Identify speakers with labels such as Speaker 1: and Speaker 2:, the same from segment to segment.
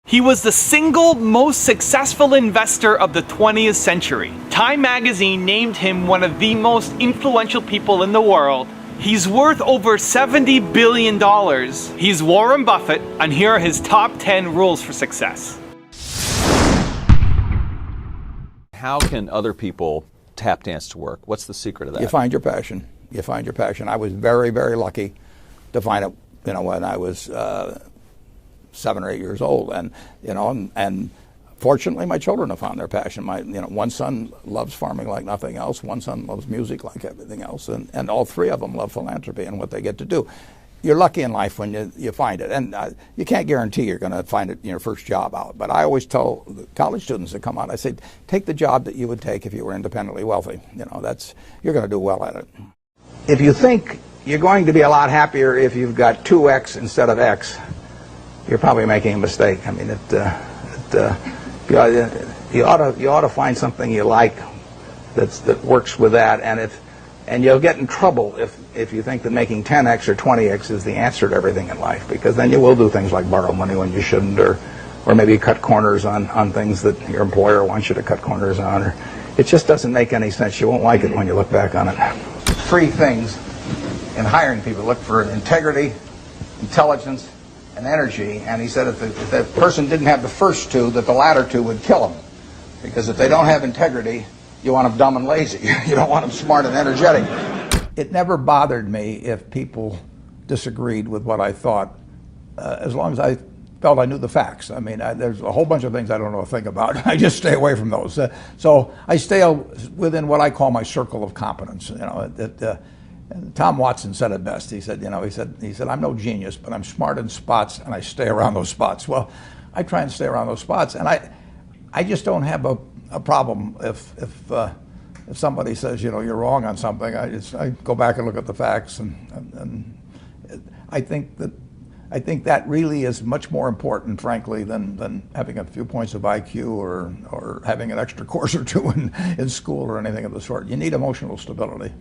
Speaker 1: He was the single most successful investor of the 20th century. Time magazine named him one of the most influential people in the world. He's worth over $70 billion. He's Warren Buffett, and here are his top 10 rules for success.
Speaker 2: How can other people tap dance to work? What's the secret of that?
Speaker 3: You find your passion. You find your passion. I was very, very lucky to find it, when I was 7 or 8 years old, and fortunately, my children have found their passion. One son loves farming like nothing else. One son loves music like everything else, and all three of them love philanthropy and what they get to do. You're lucky in life when you find it, and you can't guarantee you're going to find it in your first job out. But I always tell the college students that come out, I say, take the job that you would take if you were independently wealthy. You're going to do well at it. If you think you're going to be a lot happier if you've got 2x instead of x, you're probably making a mistake. I mean, you ought to find something you like that works with that, and you'll get in trouble if you think that making 10x or 20x is the answer to everything in life, because then you will do things like borrow money when you shouldn't, or maybe cut corners on things that your employer wants you to cut corners on. Or it just doesn't make any sense. You won't like it when you look back on it. 3 things in hiring people: look for integrity, intelligence, and energy. And he said if the person didn't have the first 2, that the latter 2 would kill them. Because if they don't have integrity, you want them dumb and lazy. You don't want them smart and energetic. It never bothered me if people disagreed with what I thought, as long as I felt I knew the facts. I mean, there's a whole bunch of things I don't know a thing about. I just stay away from those. So I stay within what I call my circle of competence. Tom Watson said it best. He said, I'm no genius, but I'm smart in spots, and I stay around those spots. Well, I try and stay around those spots, and I just don't have a problem if somebody says, you're wrong on something. I go back and look at the facts, and I think that really is much more important, frankly, than having a few points of IQ or having an extra course or 2 in school or anything of the sort. You need emotional stability.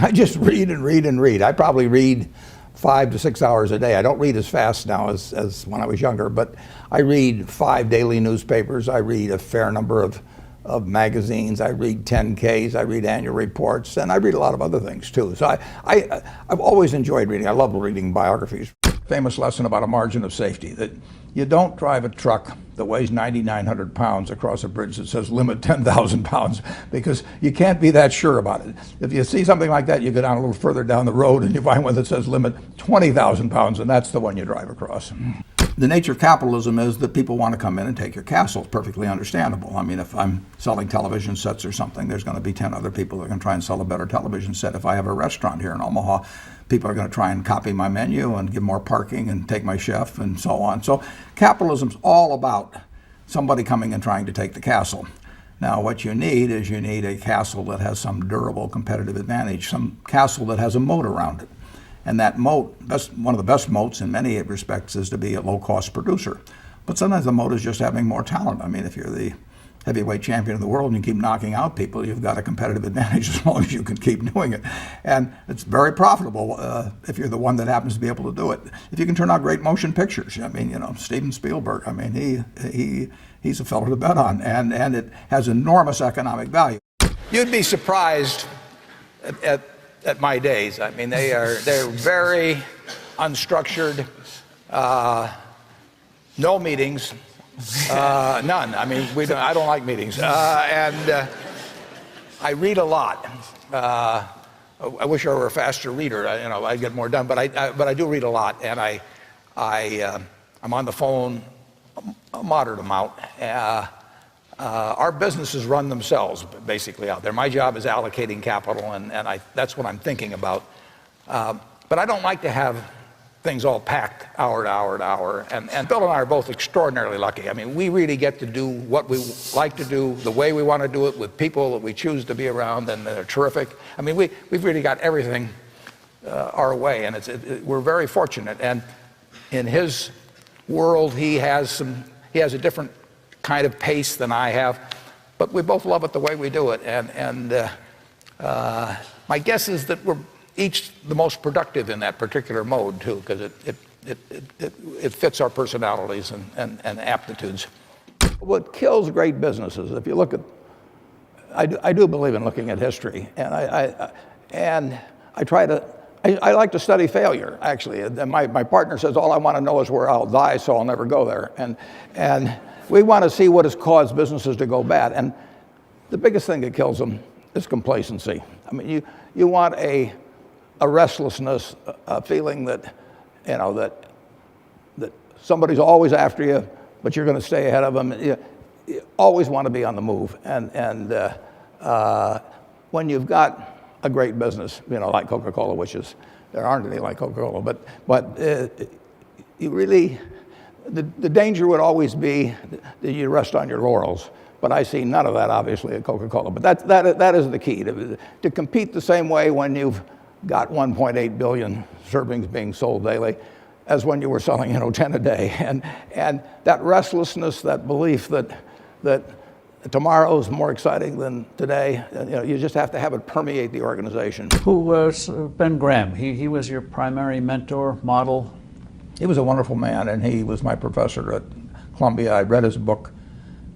Speaker 3: I just read and read and read. I probably read 5 to 6 hours a day. I don't read as fast now as when I was younger, but I read 5 daily newspapers. I read a fair number of magazines. I read 10Ks. I read annual reports, and I read a lot of other things too. So I've always enjoyed reading. I love reading biographies. Famous lesson about a margin of safety, that you don't drive a truck that weighs 9,900 pounds across a bridge that says limit 10,000 pounds, because you can't be that sure about it. If you see something like that, you go down a little further down the road and you find one that says limit 20,000 pounds, and that's the one you drive across. The nature of capitalism is that people want to come in and take your castle. It's perfectly understandable. I mean, if I'm selling television sets or something, there's going to be 10 other people that are going to try and sell a better television set. If I have a restaurant here in Omaha, people are going to try and copy my menu and give more parking and take my chef and so on. So capitalism's all about somebody coming and trying to take the castle. Now, what you need is a castle that has some durable competitive advantage, some castle that has a moat around it. And that moat, one of the best moats in many respects, is to be a low-cost producer. But sometimes the moat is just having more talent. I mean, if you're the heavyweight champion of the world and you keep knocking out people, you've got a competitive advantage as long as you can keep doing it. And it's very profitable if you're the one that happens to be able to do it. If you can turn out great motion pictures, I mean, Steven Spielberg, I mean, he's a fellow to bet on, and it has enormous economic value. You'd be surprised at my days. I mean, they're very unstructured, no meetings. None. I mean, I don't like meetings, and I read a lot. I wish I were a faster reader. I'd get more done. But I do read a lot, and I'm on the phone a moderate amount. Our businesses run themselves basically out there. My job is allocating capital, and that's what I'm thinking about. But I don't like to have things all packed hour to hour to hour. And Bill and I are both extraordinarily lucky. I mean, we really get to do what we like to do, the way we want to do it, with people that we choose to be around, and they're terrific. I mean, we've really got everything our way, and we're very fortunate. And in his world, he has a different kind of pace than I have, but we both love it the way we do it. And my guess is that we're each the most productive in that particular mode too, because it fits our personalities and aptitudes. What kills great businesses, if you look at, I do believe in looking at history, and I like to study failure, actually. And my partner says, all I want to know is where I'll die, so I'll never go there. And we want to see what has caused businesses to go bad. And the biggest thing that kills them is complacency. I mean, you want a restlessness, a feeling that, you know, that somebody's always after you, but you're going to stay ahead of them. You always want to be on the move. And when you've got a great business, you know, like Coca-Cola, which is, there aren't any like Coca-Cola, but you really, the danger would always be that you rest on your laurels. But I see none of that, obviously, at Coca-Cola. But that is the key, to compete the same way when you've got 1.8 billion servings being sold daily as when you were selling, you know, 10 a day. And that restlessness, that belief that tomorrow is more exciting than today, you know, you just have to have it permeate the organization.
Speaker 4: Who was Ben Graham? He was your primary mentor, model?
Speaker 3: He was a wonderful man, and he was my professor at Columbia. I read his book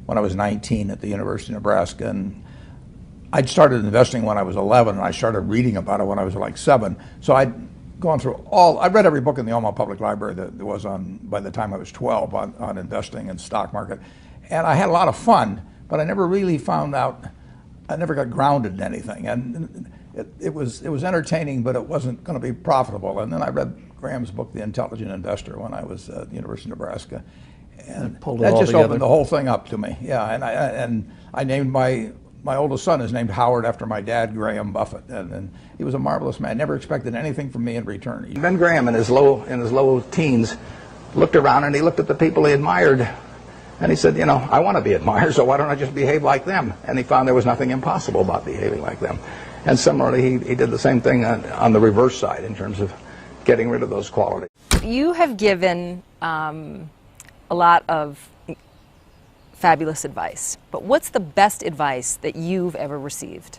Speaker 3: when I was 19 at the University of Nebraska, and I'd started investing when I was 11, and I started reading about it when I was like 7. So I'd gone through I read every book in the Omaha Public Library that there was on, by the time I was 12, on investing and stock market. And I had a lot of fun, but I never really found out, I never got grounded in anything. And it was entertaining, but it wasn't going to be profitable. And then I read Graham's book, The Intelligent Investor, when I was at the University of Nebraska. And that just opened the whole thing up to me. Yeah, and I named my oldest son is named Howard after my dad, Graham Buffett, and he was a marvelous man. Never expected anything from me in return. Ben Graham, in his low teens, looked around and he looked at the people he admired, and he said, you know, I want to be admired, so why don't I just behave like them? And he found there was nothing impossible about behaving like them. And similarly, he did the same thing on the reverse side in terms of getting rid of those qualities.
Speaker 5: You have given a lot of fabulous advice, but what's the best advice that you've ever received?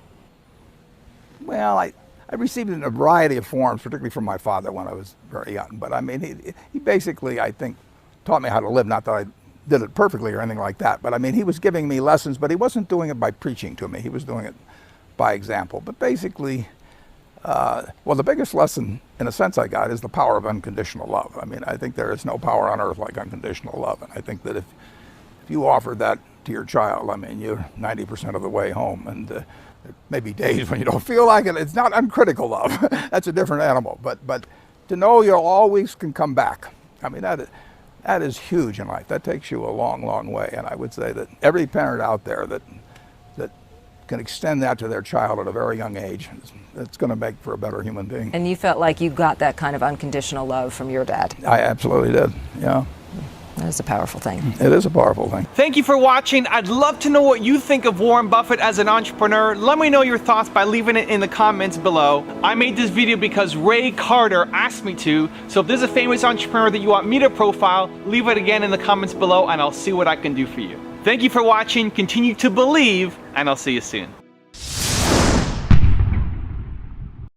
Speaker 3: Well, I received it in a variety of forms, particularly from my father when I was very young. But I mean, he basically, I think, taught me how to live. Not that I did it perfectly or anything like that, but I mean, he was giving me lessons, but he wasn't doing it by preaching to me. He was doing it by example. But basically, well, the biggest lesson, in a sense, I got is the power of unconditional love. I mean, I think there is no power on earth like unconditional love. And I think that if you offer that to your child, I mean, you're 90% of the way home. And there may be days when you don't feel like it. It's not uncritical love. That's a different animal. But to know you always can come back, I mean, that is huge in life. That takes you a long, long way. And I would say that every parent out there that can extend that to their child at a very young age, it's going to make for a better human being.
Speaker 5: And you felt like you got that kind of unconditional love from your dad?
Speaker 3: I absolutely did, yeah.
Speaker 5: That is a powerful thing.
Speaker 3: It is a powerful thing.
Speaker 1: Thank you for watching. I'd love to know what you think of Warren Buffett as an entrepreneur. Let me know your thoughts by leaving it in the comments below. I made this video because Ray Carter asked me to, so if there's a famous entrepreneur that you want me to profile, leave it again in the comments below and I'll see what I can do for you. Thank you for watching, continue to believe, and I'll see you soon.